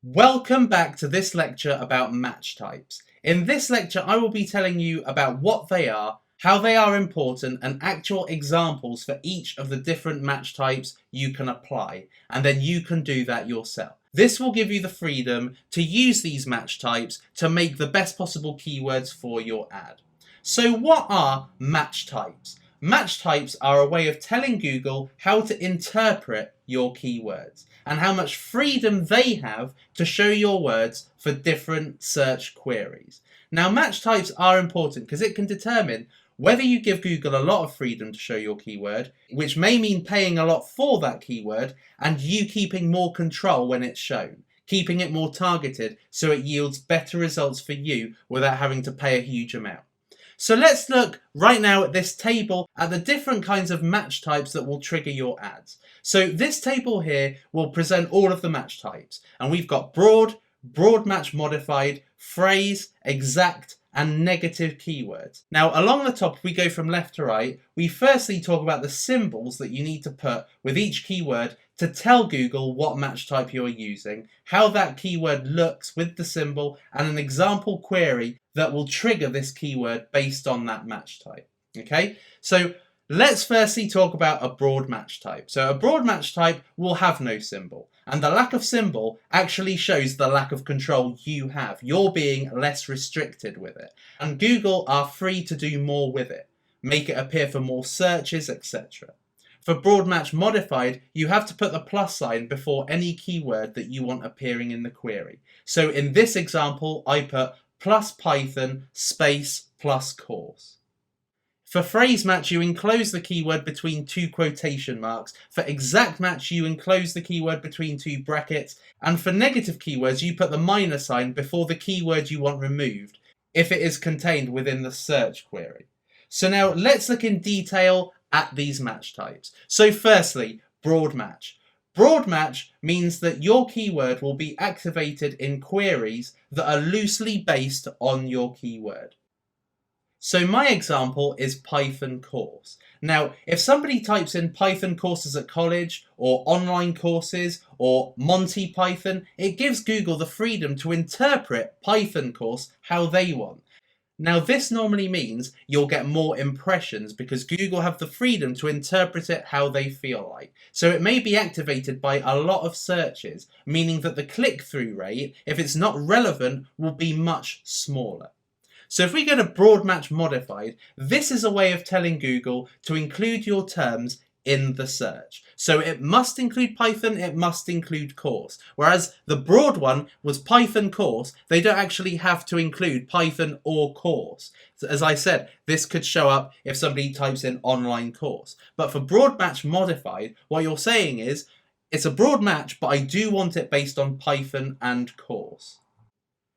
Welcome back to this lecture about match types. In this lecture, I will be telling you about what they are, how they are important, and actual examples for each of the different match types you can apply, and then you can do that yourself. This will give you the freedom to use these match types to make the best possible keywords for your ad. So what are match types? Match types are a way of telling Google how to interpret your keywords and how much freedom they have to show your words for different search queries. Now, match types are important because it can determine whether you give Google a lot of freedom to show your keyword, which may mean paying a lot for that keyword, and you keeping more control when it's shown, keeping it more targeted so it yields better results for you without having to pay a huge amount. So let's look right now at this table at the different kinds of match types that will trigger your ads. So this table here will present all of the match types, and we've got broad, broad match modified, phrase, exact, and negative keywords. Now along the top, if we go from left to right, we firstly talk about the symbols that you need to put with each keyword to tell Google what match type you're using, how that keyword looks with the symbol, and an example query that will trigger this keyword based on that match type. Okay, so let's firstly talk about a broad match type. So a broad match type will have no symbol, and the lack of symbol actually shows the lack of control you have. You're being less restricted with it, and Google are free to do more with it, make it appear for more searches, etc. For broad match modified, you have to put the plus sign before any keyword that you want appearing in the query. So in this example, I put plus Python space plus course. For phrase match, you enclose the keyword between two quotation marks. For exact match, you enclose the keyword between two brackets. And for negative keywords, you put the minus sign before the keyword you want removed, if it is contained within the search query. So now let's look in detail at these match types. So firstly, broad match. Broad match means that your keyword will be activated in queries that are loosely based on your keyword. So my example is Python course. Now, if somebody types in Python courses at college or online courses or Monty Python, it gives Google the freedom to interpret Python course how they want. Now, this normally means you'll get more impressions because Google have the freedom to interpret it how they feel like. So it may be activated by a lot of searches, meaning that the click-through rate, if it's not relevant, will be much smaller. So if we go to broad match modified, this is a way of telling Google to include your terms in the search. So it must include Python, it must include course. Whereas the broad one was Python course, they don't actually have to include Python or course. So as I said, this could show up if somebody types in online course. But for broad match modified, what you're saying is, it's a broad match, but I do want it based on Python and course.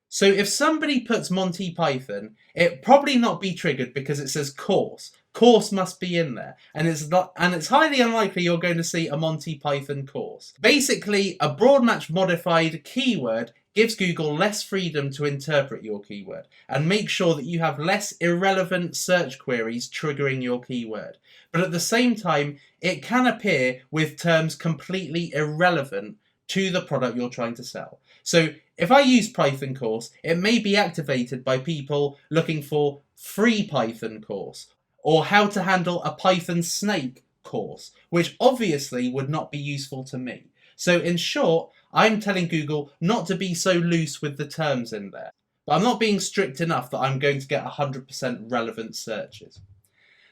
So if somebody puts Monty Python, it probably not be triggered because it says course. Course must be in there, and it's highly unlikely you're going to see a Monty Python course. Basically, a broad match modified keyword gives Google less freedom to interpret your keyword and make sure that you have less irrelevant search queries triggering your keyword. But at the same time, it can appear with terms completely irrelevant to the product you're trying to sell. So if I use Python course, it may be activated by people looking for free Python course or how to handle a Python snake course, which obviously would not be useful to me. So in short, I'm telling Google not to be so loose with the terms in there. But I'm not being strict enough that I'm going to get 100% relevant searches.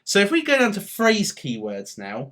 So if we go down to phrase keywords now,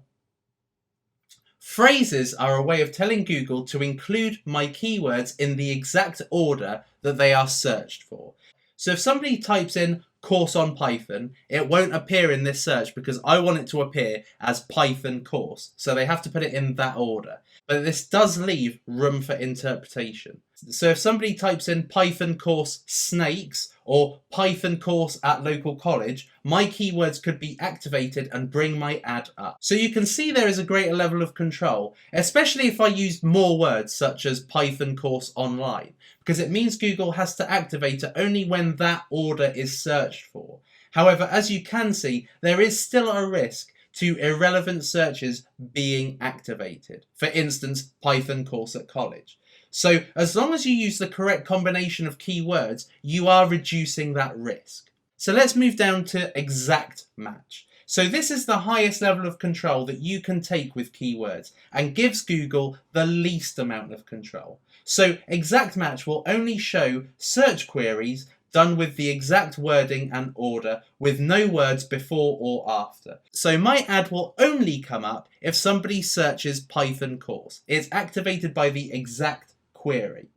phrases are a way of telling Google to include my keywords in the exact order that they are searched for. So if somebody types in course on Python, it won't appear in this search because I want it to appear as Python course. So they have to put it in that order. But this does leave room for interpretation. So if somebody types in Python course snakes or Python course at local college, my keywords could be activated and bring my ad up. So you can see there is a greater level of control, especially if I used more words such as Python course online, because it means Google has to activate it only when that order is searched for. However, as you can see, there is still a risk to irrelevant searches being activated. For instance, Python course at college. So as long as you use the correct combination of keywords, you are reducing that risk. So let's move down to exact match. So this is the highest level of control that you can take with keywords and gives Google the least amount of control. So exact match will only show search queries done with the exact wording and order with no words before or after. So my ad will only come up if somebody searches Python course. It's activated by the exact query.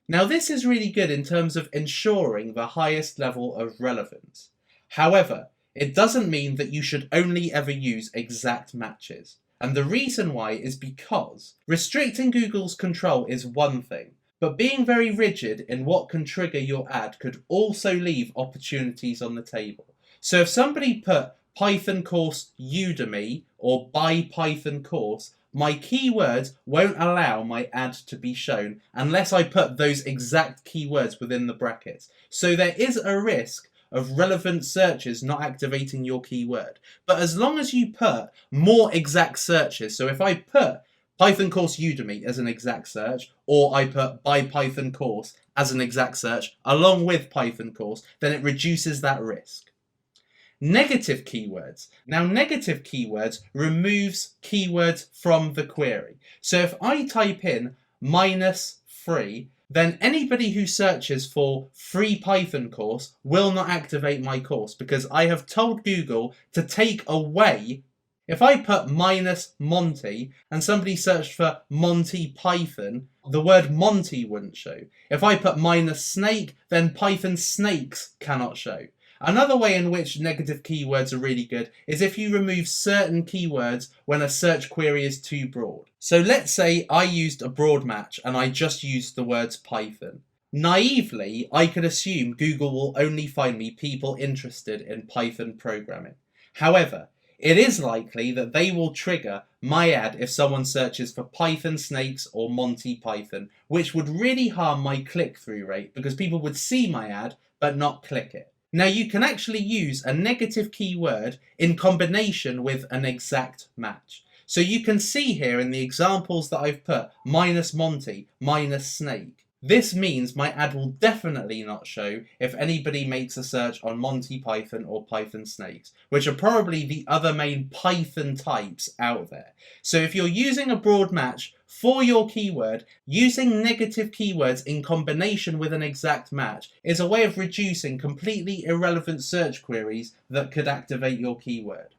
Now this is really good in terms of ensuring the highest level of relevance. However, it doesn't mean that you should only ever use exact matches. And the reason why is because restricting Google's control is one thing, but being very rigid in what can trigger your ad could also leave opportunities on the table. So if somebody put Python course Udemy or buy Python course, my keywords won't allow my ad to be shown unless I put those exact keywords within the brackets. So there is a risk of relevant searches not activating your keyword. But as long as you put more exact searches, so if I put Python course Udemy as an exact search, or I put buy Python course as an exact search along with Python course, then it reduces that risk. Negative keywords. Now negative keywords removes keywords from the query. So if I type in -free, then anybody who searches for free Python course will not activate my course because I have told Google to take away. If I put -Monty and somebody searched for Monty Python, the word Monty wouldn't show. If I put -snake, then Python snakes cannot show. Another way in which negative keywords are really good is if you remove certain keywords when a search query is too broad. So let's say I used a broad match and I just used the words Python. Naively, I could assume Google will only find me people interested in Python programming. However, it is likely that they will trigger my ad if someone searches for Python snakes or Monty Python, which would really harm my click-through rate because people would see my ad but not click it. Now you can actually use a negative keyword in combination with an exact match. So you can see here in the examples that I've put -Monty, -snake. This means my ad will definitely not show if anybody makes a search on Monty Python or Python snakes, which are probably the other main Python types out there. So if you're using a broad match for your keyword, using negative keywords in combination with an exact match is a way of reducing completely irrelevant search queries that could activate your keyword.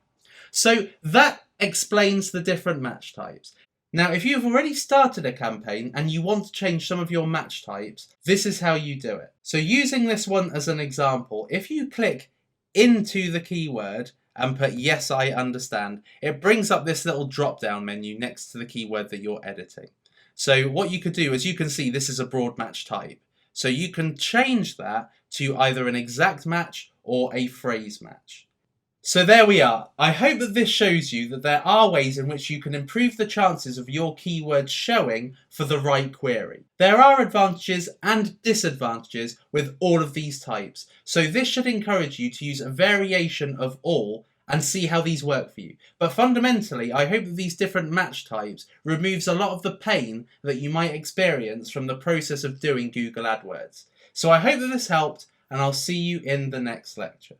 So that explains the different match types. Now, if you've already started a campaign and you want to change some of your match types, this is how you do it. So using this one as an example, if you click into the keyword and put yes, I understand, it brings up this little drop-down menu next to the keyword that you're editing. So what you could do, as you can see, this is a broad match type. So you can change that to either an exact match or a phrase match. So there we are. I hope that this shows you that there are ways in which you can improve the chances of your keywords showing for the right query. There are advantages and disadvantages with all of these types, so this should encourage you to use a variation of all and see how these work for you. But fundamentally, I hope that these different match types removes a lot of the pain that you might experience from the process of doing Google AdWords. So I hope that this helped, and I'll see you in the next lecture.